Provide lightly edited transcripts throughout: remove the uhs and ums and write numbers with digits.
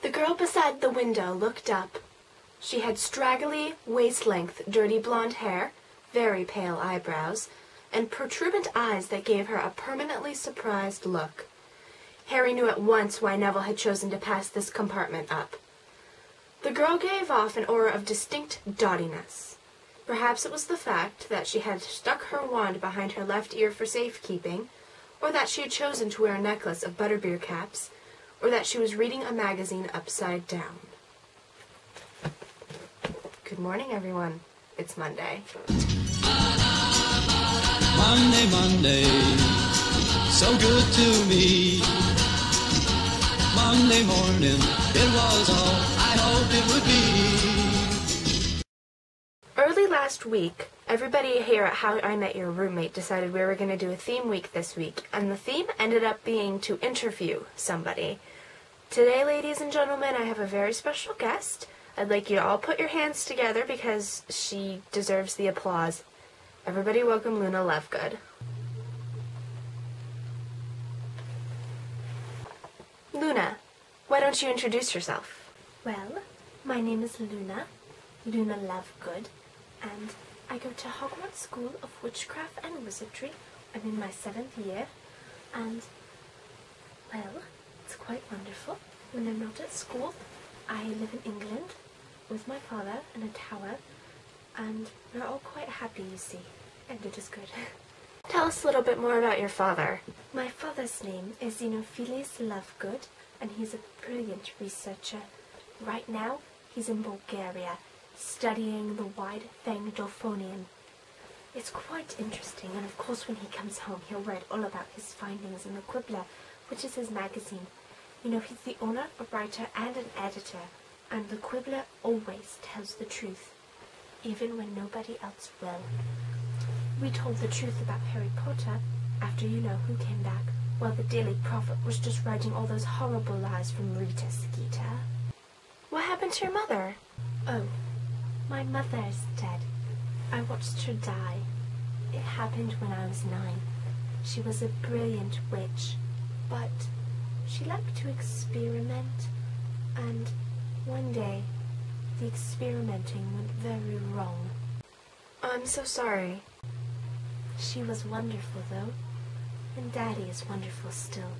The girl beside the window looked up. She had straggly, waist-length, dirty blonde hair, very pale eyebrows, and protuberant eyes that gave her a permanently surprised look. Harry knew at once why Neville had chosen to pass this compartment up. The girl gave off an aura of distinct dottiness. Perhaps it was the fact that she had stuck her wand behind her left ear for safekeeping, or that she had chosen to wear a necklace of butterbeer caps, or that she was reading a magazine upside down. Good morning, everyone. It's Monday. Monday, Monday, so good to me. Monday morning, it was all I hoped it would be. Early last week, everybody here at How I Met Your Roommate decided we were going to do a theme week this week, and the theme ended up being to interview somebody. Today, ladies and gentlemen, I have a very special guest. I'd like you to all put your hands together because she deserves the applause. Everybody welcome Luna Lovegood. Luna, why don't you introduce yourself? Well, my name is Luna Lovegood, and I go to Hogwarts School of Witchcraft and Wizardry. I'm in my 7th year, and, well, it's quite wonderful. When I'm not at school, I live in England with my father in a tower, and we're all quite happy, you see, and it is good. Tell us a little bit more about your father. My father's name is Xenophilius Lovegood, and he's a brilliant researcher. Right now, he's in Bulgaria, studying the wide-fanged Dolphonian. It's quite interesting, and of course when he comes home, he'll write all about his findings in the Quibbler, which is his magazine. You know, he's the owner, a writer, and an editor, and the Quibbler always tells the truth, even when nobody else will. We told the truth about Harry Potter after you know who came back, while the Daily Prophet was just writing all those horrible lies from Rita Skeeter. What happened to your mother? Oh, my mother is dead. I watched her die. It happened when I was 9. She was a brilliant witch, but she liked to experiment, and one day the experimenting went very wrong. I'm so sorry. She was wonderful, though, and Daddy is wonderful still.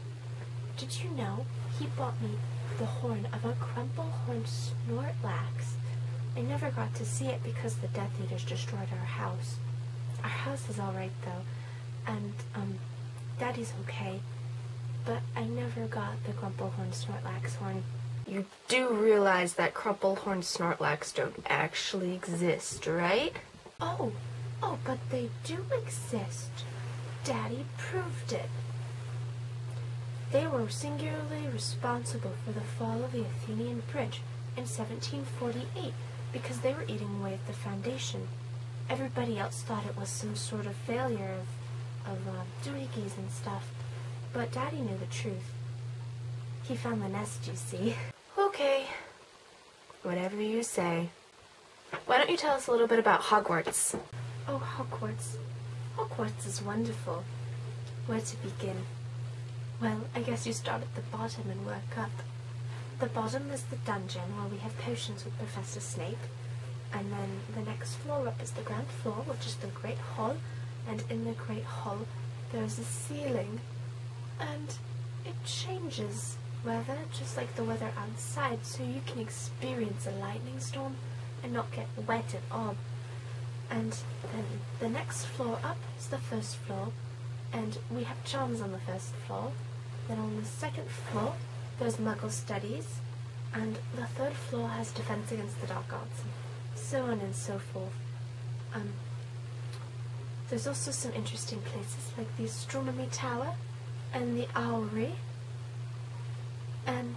Did you know he bought me the horn of a crumple-horned Snorlax? I never got to see it because the Death Eaters destroyed our house. Our house is all right, though, and, Daddy's okay, but I never got the crumple-horned Snorlax horn. You do realize that crumple-horned Snorlax don't actually exist, right? Oh, but they do exist. Daddy proved it. They were singularly responsible for the fall of the Athenian bridge in 1748 because they were eating away at the foundation. Everybody else thought it was some sort of failure of doohickeys and stuff, but Daddy knew the truth. He found the nest, you see. Okay. Whatever you say. Why don't you tell us a little bit about Hogwarts? Oh, Hogwarts. Hogwarts is wonderful. Where to begin? Well, I guess you start at the bottom and work up. The bottom is the dungeon where we have potions with Professor Snape, and then the next floor up is the ground floor, which is the Great Hall, and in the Great Hall there is a ceiling, and it changes weather, just like the weather outside, so you can experience a lightning storm and not get wet at all. And then the next floor up is the first floor, and we have charms on the first floor. Then on the second floor there's Muggle studies, and the third floor has defense against the dark arts, and so on and so forth. There's also some interesting places like the astronomy tower and the owlry, and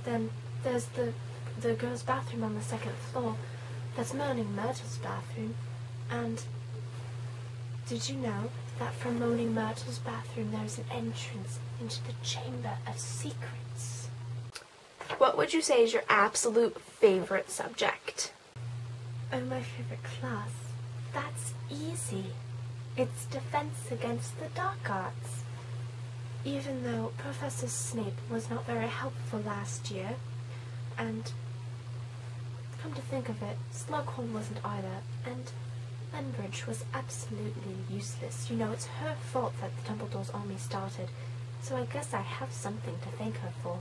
then there's the girls' bathroom on the second floor. That's Moaning Myrtle's bathroom, and did you know that from Moaning Myrtle's bathroom there's an entrance into the Chamber of Secrets? What would you say is your absolute favorite subject? Oh, my favorite class? That's easy. It's defense against the dark arts. Even though Professor Snape was not very helpful last year, And come to think of it, Slughorn wasn't either, and Umbridge was absolutely useless. You know, it's her fault that the Dumbledore's army started, so I guess I have something to thank her for.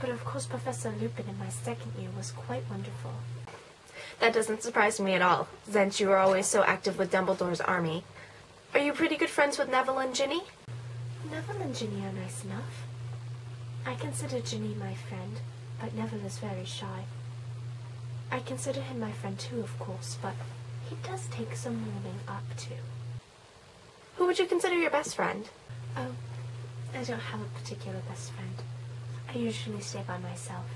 But of course Professor Lupin in my second year was quite wonderful. That doesn't surprise me at all, since you were always so active with Dumbledore's army. Are you pretty good friends with Neville and Ginny? Neville and Ginny are nice enough. I consider Ginny my friend, but Neville is very shy. I consider him my friend too, of course, but he does take some warming up too. Who would you consider your best friend? Oh, I don't have a particular best friend. I usually stay by myself.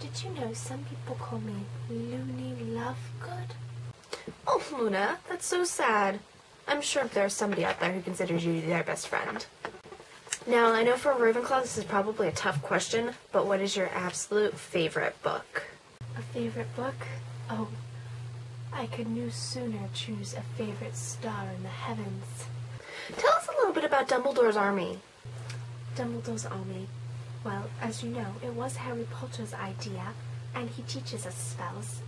Did you know some people call me Loony Lovegood? Oh, Luna, that's so sad. I'm sure there's somebody out there who considers you their best friend. Now, I know for Ravenclaw this is probably a tough question, but what is your absolute favorite book? A favorite book? Oh, I could no sooner choose a favorite star in the heavens. Tell us a little bit about Dumbledore's army. Dumbledore's army. Well, as you know, it was Harry Potter's idea, and he teaches us spells,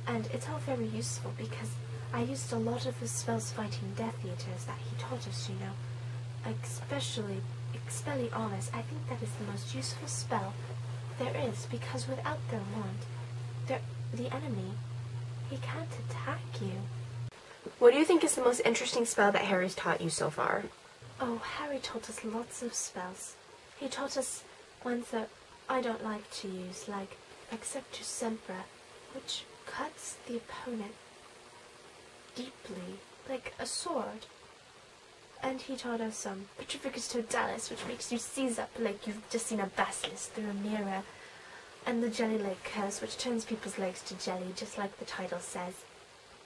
and it's all very useful because I used a lot of the spells fighting Death Eaters that he taught us, you know. Especially Expelliarmus. I think that is the most useful spell there is, because without their wand, the enemy, he can't attack you. What do you think is the most interesting spell that Harry's taught you so far? Oh, Harry taught us lots of spells. He taught us ones that I don't like to use, like Acceptus Sempra, which cuts the opponent deeply, like a sword. And he taught us Petrificus Totalis, which makes you seize up like you've just seen a basilisk through a mirror. And the Jelly Leg Curse, which turns people's legs to jelly, just like the title says.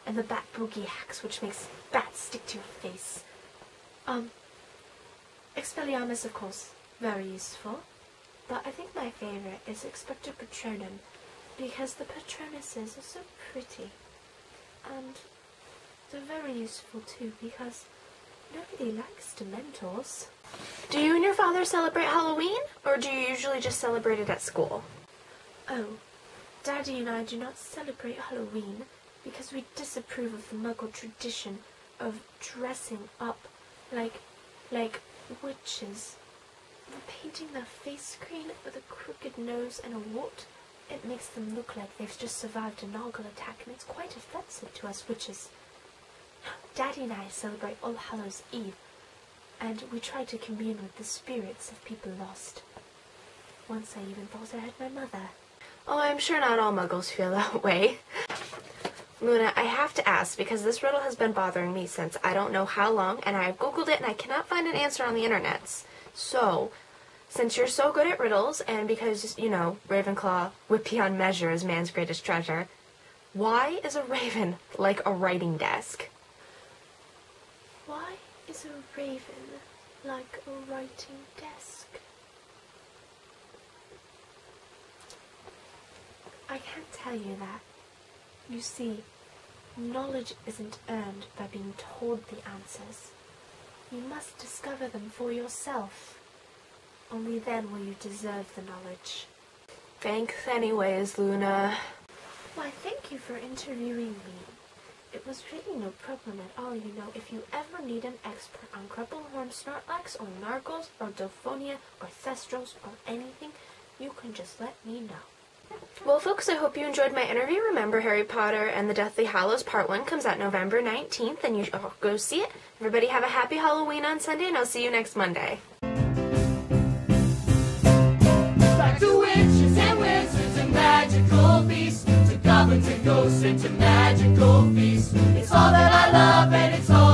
And the Bat Boogie Hacks, which makes bats stick to your face. Expelliarmus, of course, very useful. But I think my favourite is Expecto Patronum, because the Patronuses are so pretty. And they're very useful too, because nobody likes Dementors. Do you and your father celebrate Halloween, or do you usually just celebrate it at school? Oh, Daddy and I do not celebrate Halloween because we disapprove of the Muggle tradition of dressing up like witches. And painting their face green with a crooked nose and a wart. It makes them look like they've just survived a Noggle attack, and it's quite offensive to us witches. Daddy and I celebrate All Hallows Eve, and we try to commune with the spirits of people lost. Once I even thought I had my mother. Oh, I'm sure not all Muggles feel that way. Luna, I have to ask, because this riddle has been bothering me since I don't know how long, and I've Googled it and I cannot find an answer on the internets. So, since you're so good at riddles, and because, you know, Ravenclaw, wit beyond measure, is man's greatest treasure, why is a raven like a writing desk? Why is a raven like a writing desk? I can't tell you that. You see, knowledge isn't earned by being told the answers. You must discover them for yourself. Only then will you deserve the knowledge. Thanks anyways, Luna. Why, thank you for interviewing me. It was really no problem at all, you know. If you ever need an expert on Crumplehorn Snorlax or Nargles or Delphonia or Thestrals or anything, you can just let me know. Well, folks, I hope you enjoyed my interview. Remember, Harry Potter and the Deathly Hallows Part 1 comes out November 19th, and you should all go see it. Everybody have a happy Halloween on Sunday, and I'll see you next Monday. Back to witches and wizards and magical beasts, to goblins and ghosts and to magical feasts. It's all that I love and it's all